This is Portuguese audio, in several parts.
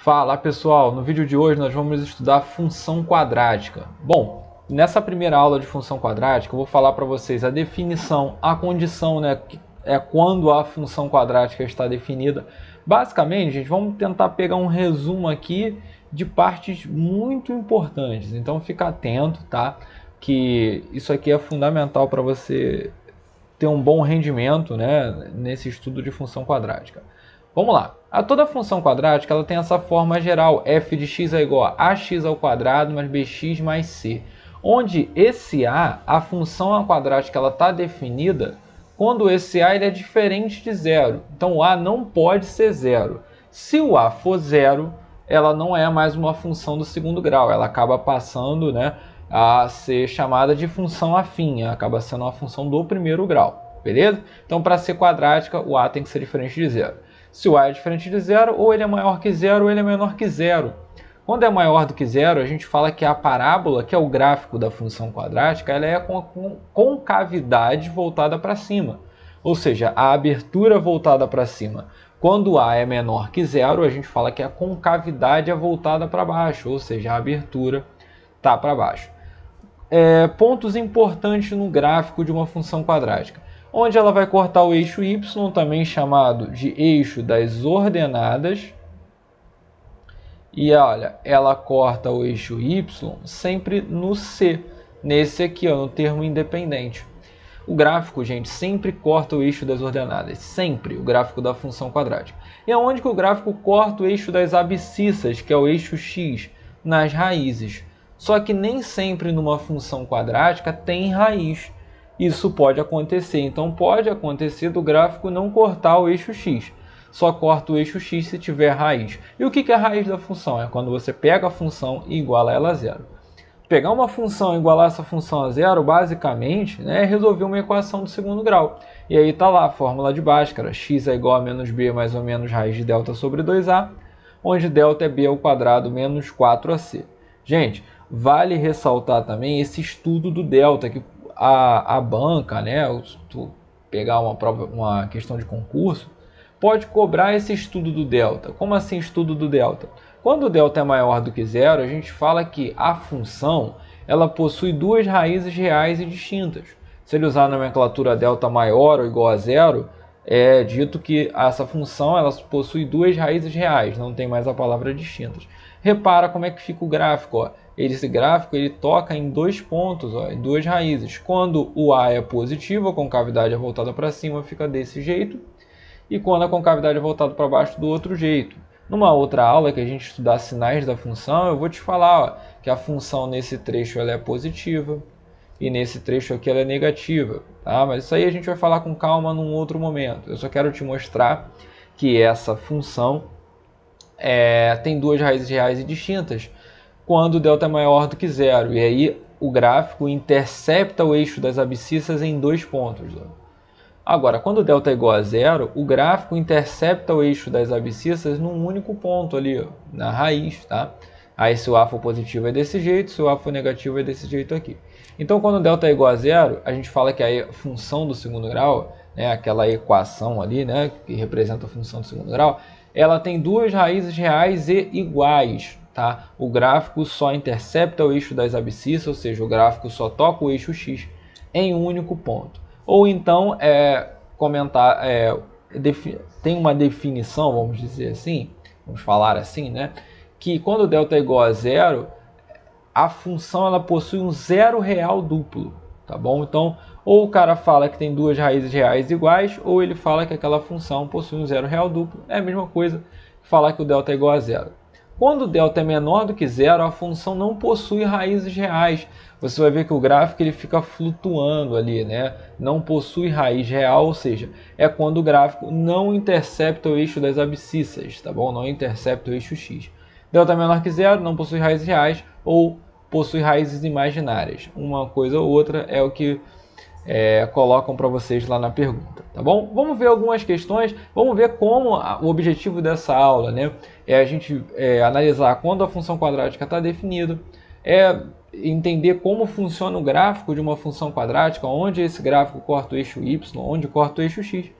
Fala pessoal, no vídeo de hoje nós vamos estudar função quadrática. Bom, nessa primeira aula de função quadrática eu vou falar para vocês a definição, a condição, né, que é quando a função quadrática está definida. Basicamente, gente, vamos tentar pegar um resumo aqui de partes muito importantes, então fica atento, tá? Que isso aqui é fundamental para você ter um bom rendimento, né, nesse estudo de função quadrática. Vamos lá. Toda função quadrática ela tem essa forma geral, f de x é igual a ax ao quadrado mais bx mais c, onde esse a função quadrática ela está definida quando esse a ele é diferente de zero. Então o a não pode ser zero. Se o a for zero, ela não é mais uma função do segundo grau, ela acaba passando, né, a ser chamada de função afim, acaba sendo uma função do primeiro grau, beleza? Então para ser quadrática o a tem que ser diferente de zero. Se o a é diferente de zero, ou ele é maior que zero, ou ele é menor que zero. Quando é maior do que zero, a gente fala que a parábola, que é o gráfico da função quadrática, ela é com a concavidade voltada para cima. Ou seja, a abertura voltada para cima. Quando a é menor que zero, a gente fala que a concavidade é voltada para baixo, ou seja, a abertura está para baixo. Pontos importantes no gráfico de uma função quadrática. Onde ela vai cortar o eixo y, também chamado de eixo das ordenadas. E olha, ela corta o eixo y sempre no C, nesse aqui, ó, no termo independente. O gráfico, gente, sempre corta o eixo das ordenadas, sempre, o gráfico da função quadrática. E aonde que o gráfico corta o eixo das abscissas, que é o eixo x, nas raízes. Só que nem sempre numa função quadrática tem raiz. Isso pode acontecer, então pode acontecer do gráfico não cortar o eixo x, só corta o eixo x se tiver raiz. E o que é a raiz da função? É quando você pega a função e iguala ela a zero. Pegar uma função e igualar essa função a zero, basicamente, né, é resolver uma equação do segundo grau. E aí está lá a fórmula de Bhaskara, x é igual a menos b mais ou menos raiz de delta sobre 2a, onde delta é b ao quadrado menos 4ac. Gente, vale ressaltar também esse estudo do delta, que a banca, né, se tu pegar uma questão de concurso, pode cobrar esse estudo do delta. Como assim estudo do delta? Quando o delta é maior do que zero, a gente fala que a função ela possui duas raízes reais e distintas. Se ele usar a nomenclatura delta maior ou igual a zero, é dito que essa função ela possui duas raízes reais, não tem mais a palavra distintas. Repara como é que fica o gráfico, ó. Esse gráfico ele toca em dois pontos, ó, em duas raízes. Quando o a é positivo, a concavidade é voltada para cima, fica desse jeito. E quando a concavidade é voltada para baixo, do outro jeito. Numa outra aula que a gente estudar sinais da função, eu vou te falar, ó, que a função nesse trecho ela é positiva e nesse trecho aqui ela é negativa. Tá? Mas isso aí a gente vai falar com calma num outro momento. Eu só quero te mostrar que essa função tem duas raízes reais e distintas quando o delta é maior do que zero. E aí o gráfico intercepta o eixo das abscissas em dois pontos. Agora, quando o delta é igual a zero, o gráfico intercepta o eixo das abscissas num único ponto ali, ó, na raiz. Tá? Aí se o a for positivo é desse jeito, se o a for negativo é desse jeito aqui. Então quando o delta é igual a zero, a gente fala que a função do segundo grau, né, aquela equação ali, né, que representa a função do segundo grau, ela tem duas raízes reais e iguais. Tá? O gráfico só intercepta o eixo das abscissas, ou seja, o gráfico só toca o eixo x em um único ponto. Ou então, tem uma definição, vamos dizer assim, vamos falar assim, né? Que quando o delta é igual a zero, a função ela possui um zero real duplo, tá bom? Então, ou o cara fala que tem duas raízes reais iguais, ou ele fala que aquela função possui um zero real duplo. É a mesma coisa que falar que o delta é igual a zero. Quando o delta é menor do que zero, a função não possui raízes reais. Você vai ver que o gráfico ele fica flutuando ali, né? Não possui raiz real, ou seja, é quando o gráfico não intercepta o eixo das abscissas, tá bom? Não intercepta o eixo x. Delta é menor que zero, não possui raízes reais ou possui raízes imaginárias. Uma coisa ou outra é o que colocam para vocês lá na pergunta, tá bom? Vamos ver algumas questões, vamos ver como o objetivo dessa aula, né, é a gente analisar quando a função quadrática está definida, entender como funciona o gráfico de uma função quadrática, onde esse gráfico corta o eixo y, onde corta o eixo x.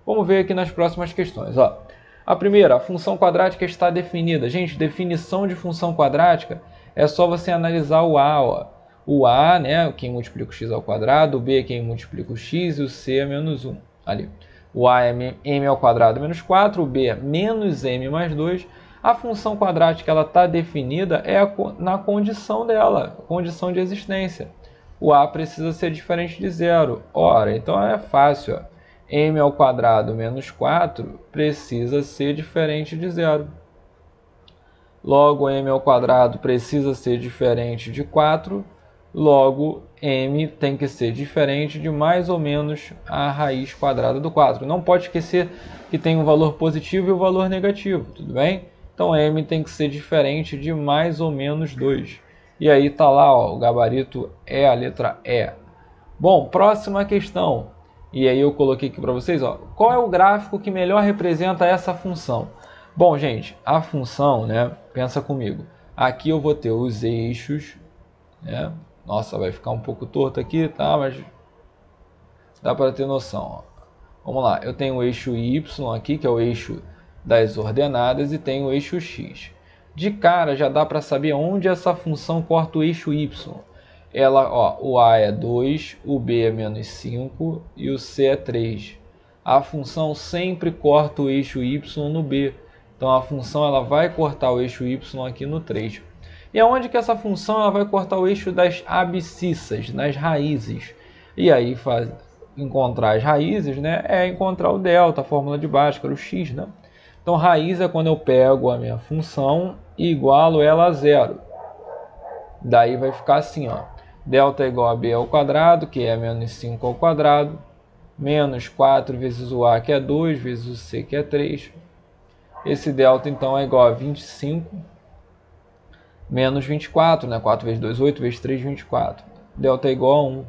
Vamos ver aqui nas próximas questões. Ó. A primeira, a função quadrática está definida. Gente, definição de função quadrática é só você analisar o A. Ó. O A, né, quem multiplica o x ao quadrado, o B é quem multiplica o x e o C é menos 1. Ali. O A é m ao quadrado menos 4, o B é menos m mais 2. A função quadrática ela está definida na condição dela, condição de existência. O A precisa ser diferente de zero. Ora, então é fácil. Ó. M ao quadrado menos 4 precisa ser diferente de zero. Logo, m ao quadrado precisa ser diferente de 4. Logo, m tem que ser diferente de mais ou menos a raiz quadrada do 4. Não pode esquecer que tem um valor positivo e um valor negativo, tudo bem? Então, m tem que ser diferente de mais ou menos 2. E aí está lá, ó, o gabarito é a letra E. Bom, próxima questão. E aí eu coloquei aqui para vocês, ó, qual é o gráfico que melhor representa essa função? Bom, gente, a função, né, pensa comigo. Aqui eu vou ter os eixos, né? Nossa, vai ficar um pouco torto aqui, tá? Mas dá para ter noção, ó. Vamos lá, eu tenho o eixo Y aqui, que é o eixo das ordenadas, e tenho o eixo X. De cara já dá para saber onde essa função corta o eixo Y. Ela, ó, o A é 2, o B é menos 5 e o C é 3. A função sempre corta o eixo Y no B. Então a função ela vai cortar o eixo Y aqui no 3. E aonde que essa função ela vai cortar o eixo das abscissas, nas raízes? E aí encontrar as raízes, né, é encontrar o delta, a fórmula de Bhaskara, o x, né? Então raiz é quando eu pego a minha função e igualo ela a zero. Daí vai ficar assim, ó. Delta é igual a b ao quadrado, que é menos 5 ao quadrado, menos 4 vezes o a, que é 2, vezes o c, que é 3. Esse delta, então, é igual a 25, menos 24, né? 4 vezes 2, 8, vezes 3, 24. Delta é igual a 1.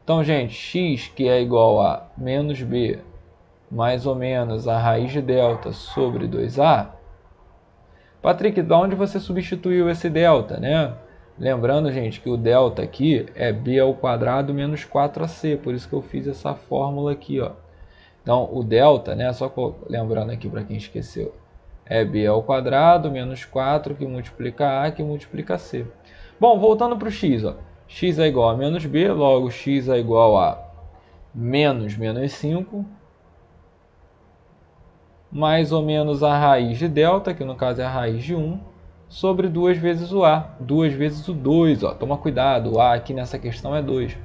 Então, gente, x, que é igual a menos b, mais ou menos a raiz de delta sobre 2a. Patrick, de onde você substituiu esse delta, né? Lembrando, gente, que o delta aqui é b ao quadrado menos 4ac, por isso que eu fiz essa fórmula aqui, ó. Então, o delta, né, só lembrando aqui para quem esqueceu, é b ao quadrado menos 4 que multiplica a, que multiplica c. Bom, voltando para o x, ó. X é igual a menos b, logo x é igual a menos 5, mais ou menos a raiz de delta, que no caso é a raiz de 1, sobre 2 vezes o a, 2 vezes o 2, ó. Toma cuidado, o a aqui nessa questão é 2.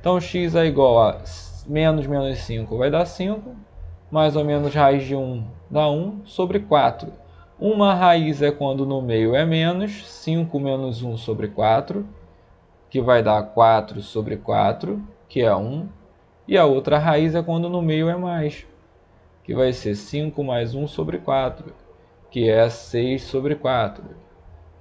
Então, x é igual a menos 5 vai dar 5, mais ou menos raiz de 1 dá 1, sobre 4. Uma raiz é quando no meio é menos, 5 menos 1 sobre 4, que vai dar 4 sobre 4, que é 1. E a outra raiz é quando no meio é mais, que vai ser 5 mais 1 sobre 4, que é 6 sobre 4.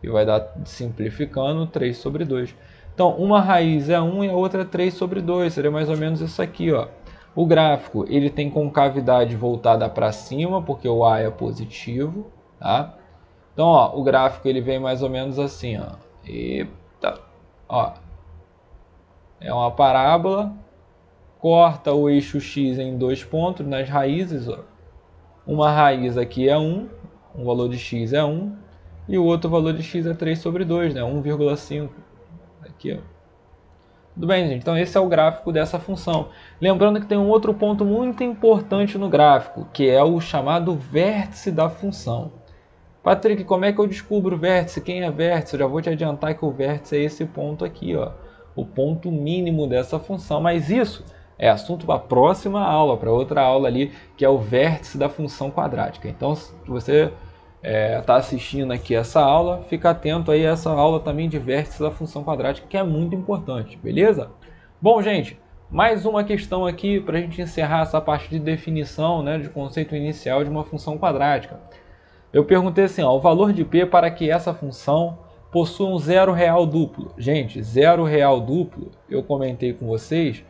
E vai dar, simplificando, 3 sobre 2. Então, uma raiz é 1 e a outra é 3 sobre 2. Seria mais ou menos isso aqui, ó. O gráfico ele tem concavidade voltada para cima, porque o A é positivo. Tá? Então, ó, o gráfico ele vem mais ou menos assim. Ó. Eita. Ó. É uma parábola. Corta o eixo X em 2 pontos nas raízes. Ó. Uma raiz aqui é 1. O valor de X é 1. E o outro valor de X é 3 sobre 2, né? 1,5. Aqui, ó. Tudo bem, gente? Então esse é o gráfico dessa função. Lembrando que tem um outro ponto muito importante no gráfico, que é o chamado vértice da função. Patrick, como é que eu descubro o vértice? Quem é vértice? Eu já vou te adiantar que o vértice é esse ponto aqui, ó. O ponto mínimo dessa função. Mas isso é assunto para a próxima aula, para outra aula ali, que é o vértice da função quadrática. Então, se você está assistindo aqui essa aula, fica atento aí a essa aula também de vértice da função quadrática, que é muito importante, beleza? Bom, gente, mais uma questão aqui para a gente encerrar essa parte de definição, né, de conceito inicial de uma função quadrática. Eu perguntei assim, ó, o valor de P para que essa função possua um zero real duplo. Gente, zero real duplo, eu comentei com vocês,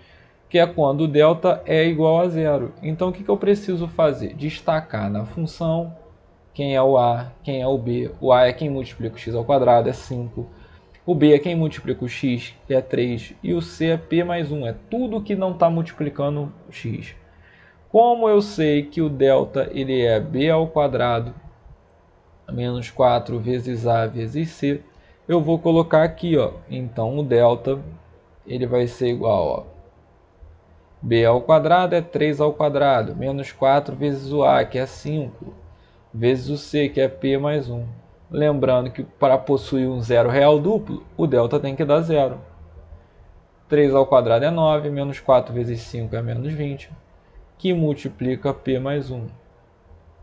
que é quando o delta é igual a zero. Então, o que eu preciso fazer? Destacar na função quem é o A, quem é o B. O A é quem multiplica o x ao quadrado, é 5. O B é quem multiplica o x, que é 3. E o C é P mais 1, é tudo que não está multiplicando o x. Como eu sei que o delta ele é b ao quadrado menos 4 vezes a vezes c, eu vou colocar aqui, ó. Então o delta ele vai ser igual, ó, b ao quadrado é 3 ao quadrado, menos 4 vezes o a, que é 5, vezes o c, que é p mais 1. Lembrando que para possuir um zero real duplo, o delta tem que dar zero. 3 ao quadrado é 9, menos 4 vezes 5 é menos 20, que multiplica p mais 1.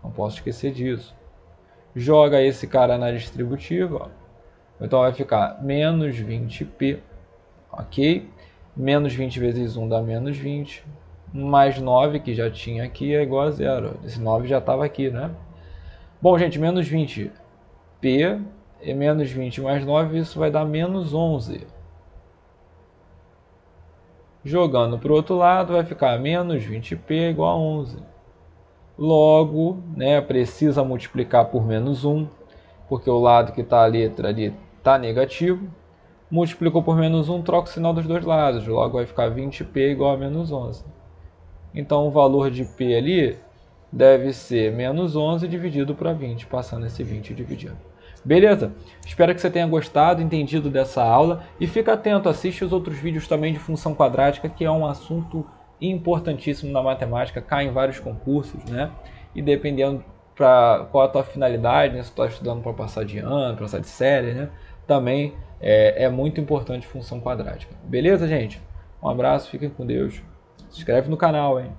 Não posso esquecer disso. Joga esse cara na distributiva, ó. Então vai ficar menos 20p, ok? Menos 20 vezes 1 dá menos 20, mais 9, que já tinha aqui, é igual a zero. Esse 9 já estava aqui, né? Bom, gente, menos 20p é menos 20 mais 9, isso vai dar menos 11. Jogando para o outro lado, vai ficar menos 20p igual a 11. Logo, né, precisa multiplicar por menos 1, porque o lado que está a letra ali está negativo. Multiplicou por menos 1, troca o sinal dos dois lados. Logo vai ficar 20p igual a menos 11. Então o valor de p ali deve ser menos 11 dividido para 20, passando esse 20 dividindo. Beleza? Espero que você tenha gostado, entendido dessa aula. E fica atento, assiste os outros vídeos também de função quadrática, que é um assunto importantíssimo na matemática, cai em vários concursos, né? E dependendo para qual a tua finalidade, né? Se tu está estudando para passar de ano, para passar de série, né? Também é muito importante função quadrática. Beleza, gente? Um abraço, fiquem com Deus. Se inscreve no canal, hein?